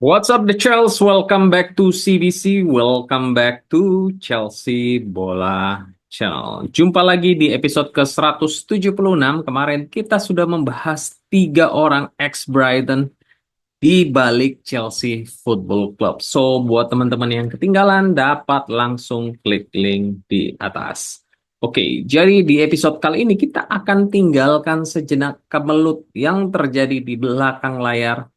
What's up the Chelsea? Welcome back to CBC. Welcome back to Chelsea Bola Channel. Jumpa lagi di episode ke-176. Kemarin kita sudah membahas 3 orang ex-Brighton di balik Chelsea Football Club. So, buat teman-teman yang ketinggalan, dapat langsung klik link di atas. Oke, jadi di episode kali ini kita akan tinggalkan sejenak kemelut yang terjadi di belakang layar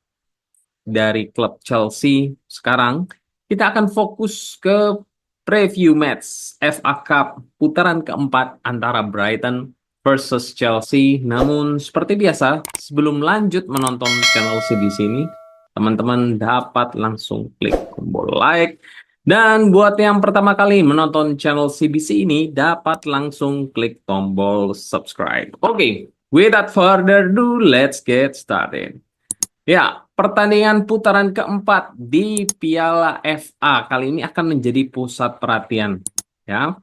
dari klub Chelsea. Sekarang kita akan fokus ke preview match FA Cup putaran keempat antara Brighton versus Chelsea. Namun seperti biasa, sebelum lanjut menonton channel CBC ini, teman-teman dapat langsung klik tombol like. Dan buat yang pertama kali menonton channel CBC ini, dapat langsung klik tombol subscribe. Oke, without further ado, let's get started. Ya, pertandingan putaran keempat di Piala FA kali ini akan menjadi pusat perhatian, ya.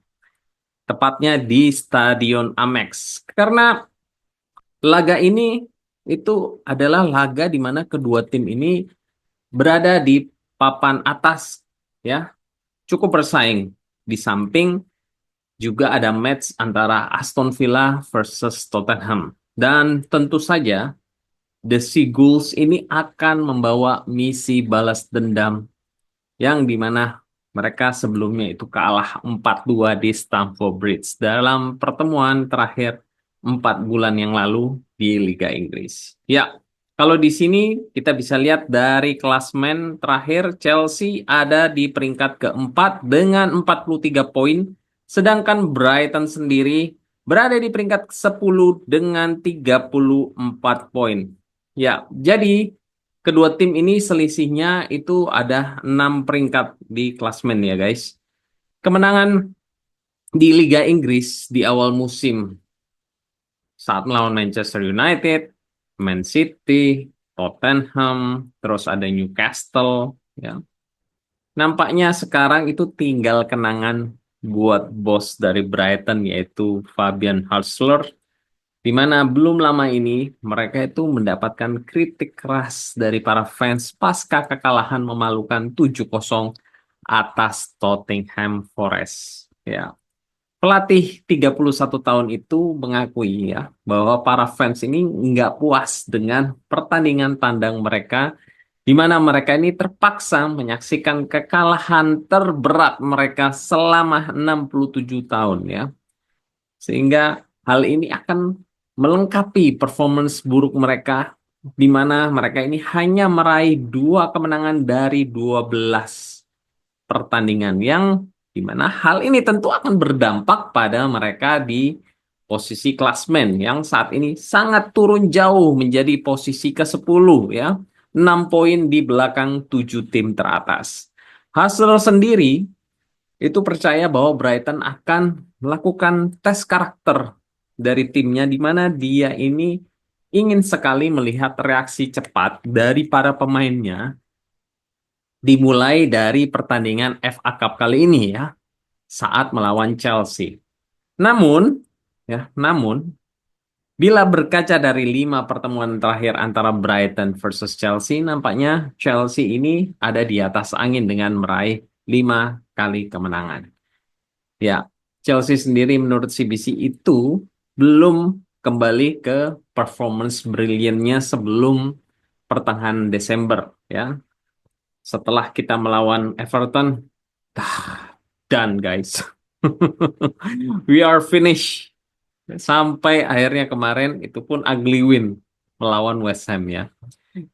Tepatnya di Stadion Amex. Karena laga ini itu adalah laga di mana kedua tim ini berada di papan atas, ya. Cukup bersaing. Di samping juga ada match antara Aston Villa versus Tottenham. Dan tentu saja The Seagulls ini akan membawa misi balas dendam yang dimana mereka sebelumnya itu kalah 4-2 di Stamford Bridge dalam pertemuan terakhir 4 bulan yang lalu di Liga Inggris. Ya, kalau di sini kita bisa lihat dari klasmen terakhir Chelsea ada di peringkat keempat dengan 43 poin, sedangkan Brighton sendiri berada di peringkat ke-10 dengan 34 poin. Ya, jadi kedua tim ini selisihnya itu ada 6 peringkat di klasmen ya guys. Kemenangan di Liga Inggris di awal musim saat melawan Manchester United, Man City, Tottenham, terus ada Newcastle, ya. Nampaknya sekarang itu tinggal kenangan buat bos dari Brighton yaitu Fabian Harsler, di mana belum lama ini mereka itu mendapatkan kritik keras dari para fans pasca kekalahan memalukan 7-0 atas Tottenham Forest. Ya. Pelatih 31 tahun itu mengakui ya bahwa para fans ini nggak puas dengan pertandingan tandang mereka di mana mereka ini terpaksa menyaksikan kekalahan terberat mereka selama 67 tahun ya. Sehingga hal ini akan melengkapi performance buruk mereka di mana mereka ini hanya meraih 2 kemenangan dari 12 pertandingan yang di mana hal ini tentu akan berdampak pada mereka di posisi klasmen yang saat ini sangat turun jauh menjadi posisi ke-10 ya. 6 poin di belakang 7 tim teratas. Hasil sendiri itu percaya bahwa Brighton akan melakukan tes karakter dari timnya di mana dia ini ingin sekali melihat reaksi cepat dari para pemainnya dimulai dari pertandingan FA Cup kali ini ya saat melawan Chelsea. Namun bila berkaca dari 5 pertemuan terakhir antara Brighton versus Chelsea, nampaknya Chelsea ini ada di atas angin dengan meraih 5 kali kemenangan. Ya, Chelsea sendiri menurut CBC itu belum kembali ke performance brilliantnya sebelum pertengahan Desember ya. Setelah kita melawan Everton, done guys. We are finished. Sampai akhirnya kemarin itu pun ugly win melawan West Ham ya.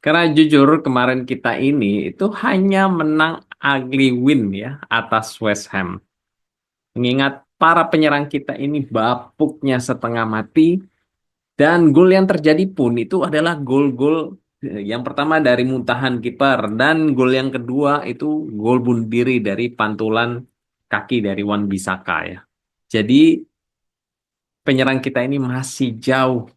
Karena jujur kemarin kita ini itu hanya menang ugly win ya atas West Ham. Mengingat para penyerang kita ini bapuknya setengah mati dan gol yang terjadi pun itu adalah gol-gol yang pertama dari muntahan kiper dan gol yang kedua itu gol bunuh diri dari pantulan kaki dari Wan Bissaka ya. Jadi penyerang kita ini masih jauh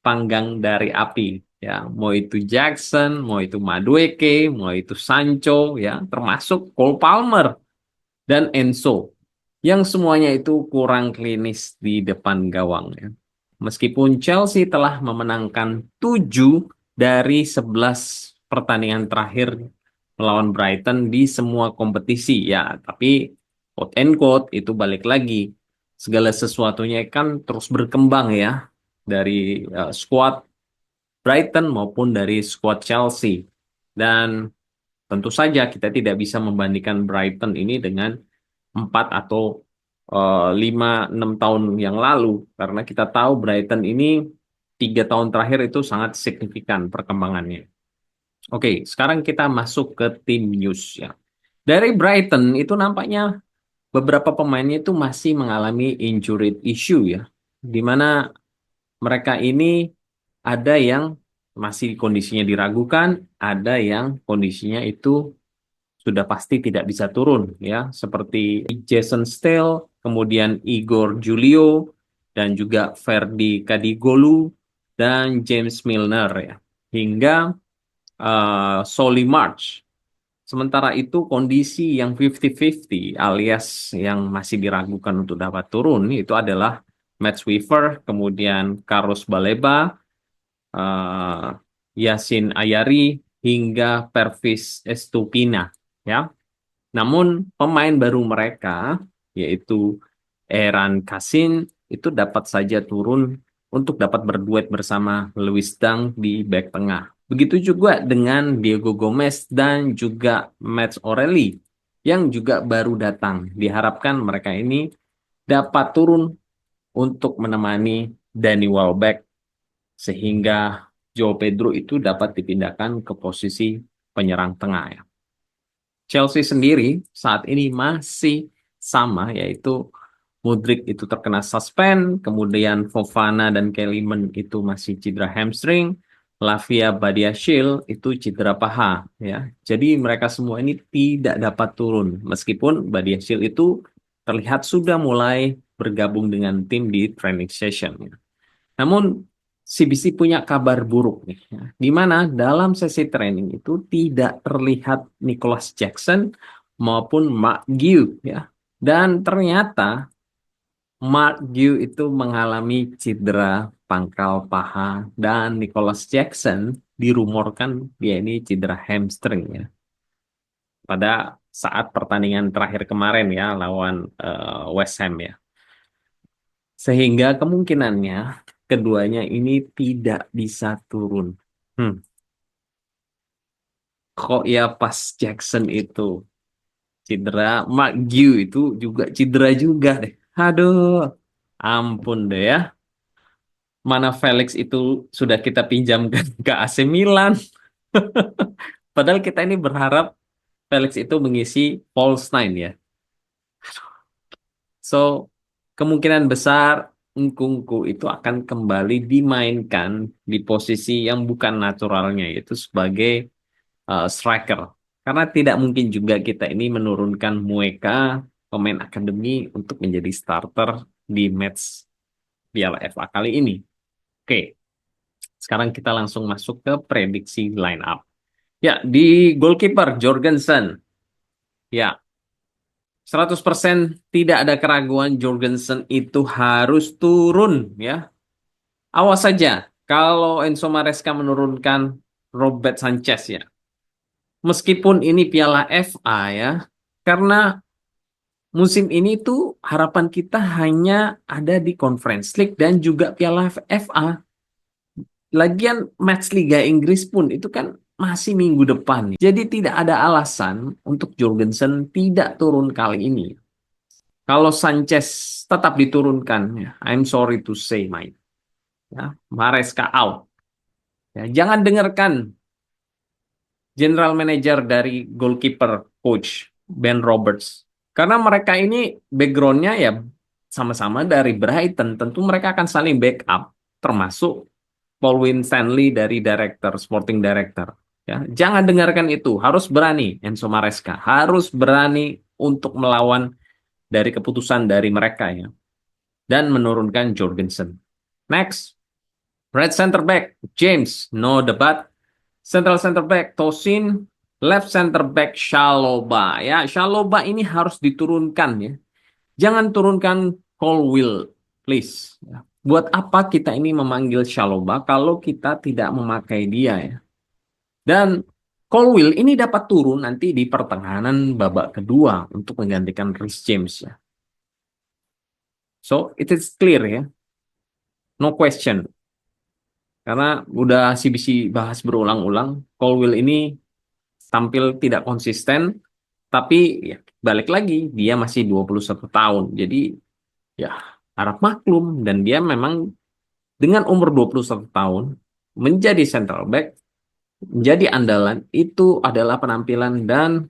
panggang dari api ya. Mau itu Jackson, mau itu Madueke, mau itu Sancho ya, termasuk Cole Palmer dan Enzo yang semuanya itu kurang klinis di depan gawang ya. Meskipun Chelsea telah memenangkan 7 dari 11 pertandingan terakhir melawan Brighton di semua kompetisi ya. Tapi quote and quote itu balik lagi, segala sesuatunya kan terus berkembang ya, dari squad Brighton maupun dari squad Chelsea. Dan tentu saja kita tidak bisa membandingkan Brighton ini dengan 4 atau 5-6 tahun yang lalu, karena kita tahu Brighton ini 3 tahun terakhir itu sangat signifikan perkembangannya. Oke, sekarang kita masuk ke tim news ya. Dari Brighton itu nampaknya beberapa pemainnya itu masih mengalami injury issue ya, di mana mereka ini ada yang masih kondisinya diragukan, ada yang kondisinya itu sudah pasti tidak bisa turun ya, seperti Jason Steele, kemudian Igor Julio, dan juga Ferdi Kadigolu dan James Milner ya, hingga Solly March. Sementara itu kondisi yang 50-50 alias yang masih diragukan untuk dapat turun itu adalah Matt Weaver, kemudian Carlos Baleba, eh, Yasin Ayari, hingga Pervis Estupina ya. Namun pemain baru mereka yaitu Eran Kasin itu dapat saja turun untuk dapat berduet bersama Lewis Dang di bek tengah. Begitu juga dengan Diego Gomez dan juga Matt O'Reilly yang juga baru datang. Diharapkan mereka ini dapat turun untuk menemani Danny Welbeck sehingga Joe Pedro itu dapat dipindahkan ke posisi penyerang tengah ya. Chelsea sendiri saat ini masih sama, yaitu Mudryk itu terkena suspend, kemudian Fofana dan Kellyman itu masih cedera hamstring, Lavia Badiashile itu cedera paha ya. Jadi mereka semua ini tidak dapat turun meskipun Badiashile itu terlihat sudah mulai bergabung dengan tim di training session ya. Namun CBC punya kabar buruk nih, ya, di mana dalam sesi training itu tidak terlihat Nicholas Jackson maupun Mark Guehi ya. Dan ternyata Mark Guehi itu mengalami cedera pangkal paha dan Nicholas Jackson dirumorkan dia ini cedera hamstring ya. Pada saat pertandingan terakhir kemarin ya lawan West Ham ya. Sehingga kemungkinannya keduanya ini tidak bisa turun. Hmm. Kok ya pas Jackson itu cedera, Mark Guehi itu juga cedera juga deh. Aduh, ampun deh ya. Mana Felix itu sudah kita pinjamkan ke AC Milan. Padahal kita ini berharap Felix itu mengisi false nine ya. So, kemungkinan besar Nkunku itu akan kembali dimainkan di posisi yang bukan naturalnya, yaitu sebagai striker. Karena tidak mungkin juga kita ini menurunkan Mueka, pemain akademi, untuk menjadi starter di match Piala FA kali ini. Oke, sekarang kita langsung masuk ke prediksi line up. Ya, di goalkeeper Jorgensen. Ya, 100% tidak ada keraguan Jorgensen itu harus turun ya. Awas saja kalau Enzo Maresca menurunkan Robert Sanchez ya. Meskipun ini Piala FA ya, karena musim ini tuh harapan kita hanya ada di Conference League dan juga Piala FA. Lagian match Liga Inggris pun itu kan masih minggu depan. Jadi tidak ada alasan untuk Jorgensen tidak turun kali ini. Kalau Sanchez tetap diturunkan, ya, I'm sorry to say, mate. Ya, Maresca out. Ya, jangan dengarkan general manager dari goalkeeper coach Ben Roberts. Karena mereka ini backgroundnya ya sama-sama dari Brighton. Tentu mereka akan saling backup, termasuk Paul Winstanley dari director, sporting director. Ya, jangan dengarkan itu. Harus berani Enzo Maresca. Harus berani untuk melawan dari keputusan dari mereka ya. Dan menurunkan Jorgensen. Next, right center back James, no debat. Central center back Tosin, left center back Shaloba. Ya, Shaloba ini harus diturunkan ya. Jangan turunkan Colwill, please. Ya. Buat apa kita ini memanggil Shaloba kalau kita tidak memakai dia ya? Dan Colwill ini dapat turun nanti di pertengahan babak kedua untuk menggantikan Reece James ya. So it is clear ya, no question. Karena udah CBC bahas berulang-ulang, Colwill ini tampil tidak konsisten, tapi ya balik lagi dia masih 21 tahun. Jadi ya harap maklum, dan dia memang dengan umur 21 tahun menjadi central back, menjadi andalan, itu adalah penampilan dan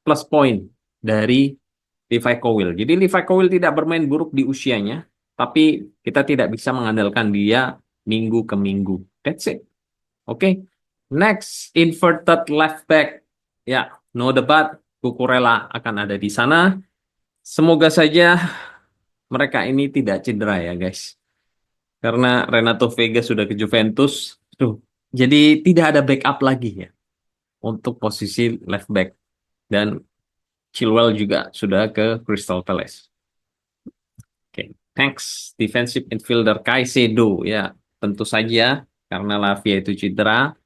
plus point dari Levi Colwill. Jadi Levi Colwill tidak bermain buruk di usianya, tapi kita tidak bisa mengandalkan dia minggu ke minggu. That's it. Oke. Next, inverted left back. Ya, no debat. Cucurella akan ada di sana. Semoga saja mereka ini tidak cedera ya, guys. Karena Renato Vega sudah ke Juventus. Tuh. Jadi tidak ada backup lagi ya untuk posisi left back. Dan Chilwell juga sudah ke Crystal Palace. Oke, next, defensive midfielder Caicedo ya, tentu saja karena Lavia itu cedera.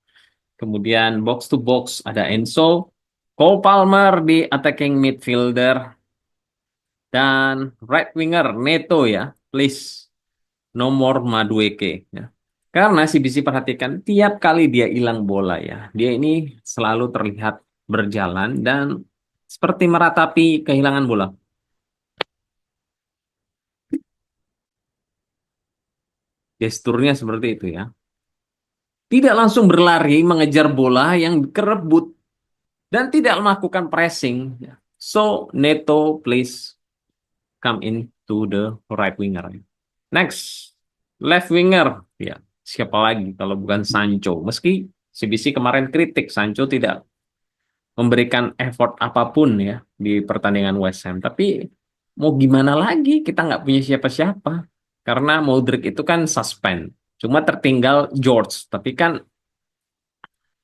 Kemudian box to box ada Enzo, Cole Palmer di attacking midfielder, dan right winger Neto ya, please no more Madueke ya. Karena CBC perhatikan tiap kali dia hilang bola ya, dia ini selalu terlihat berjalan dan seperti meratapi kehilangan bola. Gesturnya seperti itu ya. Tidak langsung berlari mengejar bola yang kerebut dan tidak melakukan pressing. So, Neto please come into the right winger. Next, left winger. Ya, siapa lagi kalau bukan Sancho? Meski CBC kemarin kritik Sancho tidak memberikan effort apapun ya di pertandingan West Ham. Tapi mau gimana lagi? Kita nggak punya siapa-siapa. Karena Modric itu kan suspend. Cuma tertinggal George. Tapi kan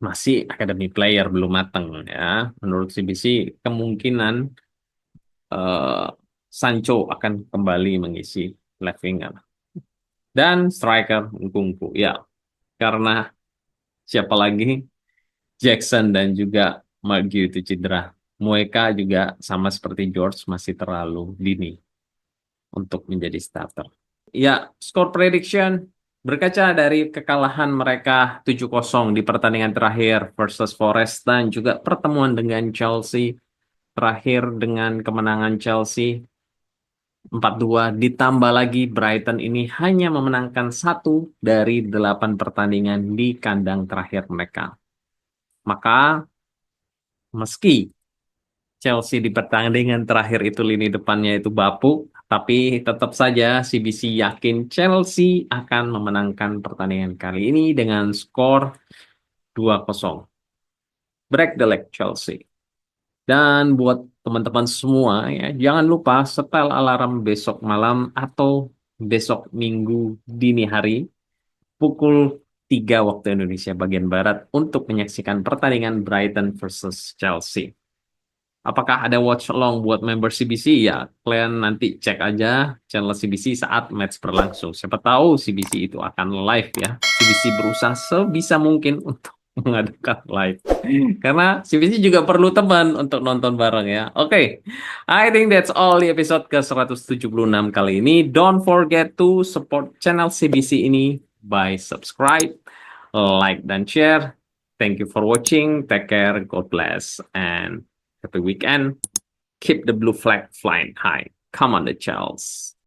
masih academy player, belum matang ya. Menurut CBC kemungkinan eh, Sancho akan kembali mengisi left winger. Dan striker Nkunku ya, karena siapa lagi, Jackson dan juga Maguire itu cedera. Mueka juga sama seperti George masih terlalu dini untuk menjadi starter. Ya, score prediction berkaca dari kekalahan mereka 7-0 di pertandingan terakhir versus Forest dan juga pertemuan dengan Chelsea terakhir dengan kemenangan Chelsea 4-2, ditambah lagi Brighton ini hanya memenangkan 1 dari 8 pertandingan di kandang terakhir mereka. Maka meski Chelsea di pertandingan terakhir itu lini depannya itu bapuk, tapi tetap saja CBC yakin Chelsea akan memenangkan pertandingan kali ini dengan skor 2-0. Break the leg Chelsea. Dan buat teman-teman semua ya, jangan lupa setel alarm besok malam atau besok minggu dini hari pukul 3 waktu Indonesia bagian Barat untuk menyaksikan pertandingan Brighton versus Chelsea. Apakah ada watch along buat member CBC? Ya, kalian nanti cek aja channel CBC saat match berlangsung. Siapa tahu CBC itu akan live ya. CBC berusaha sebisa mungkin untuk mengadakan live. Karena CBC juga perlu teman untuk nonton bareng ya. Oke, I think that's all di episode ke-176 kali ini. Don't forget to support channel CBC ini by subscribe, like, dan share. Thank you for watching. Take care. God bless. And happy weekend. Keep the blue flag flying high. Come on, the Charles.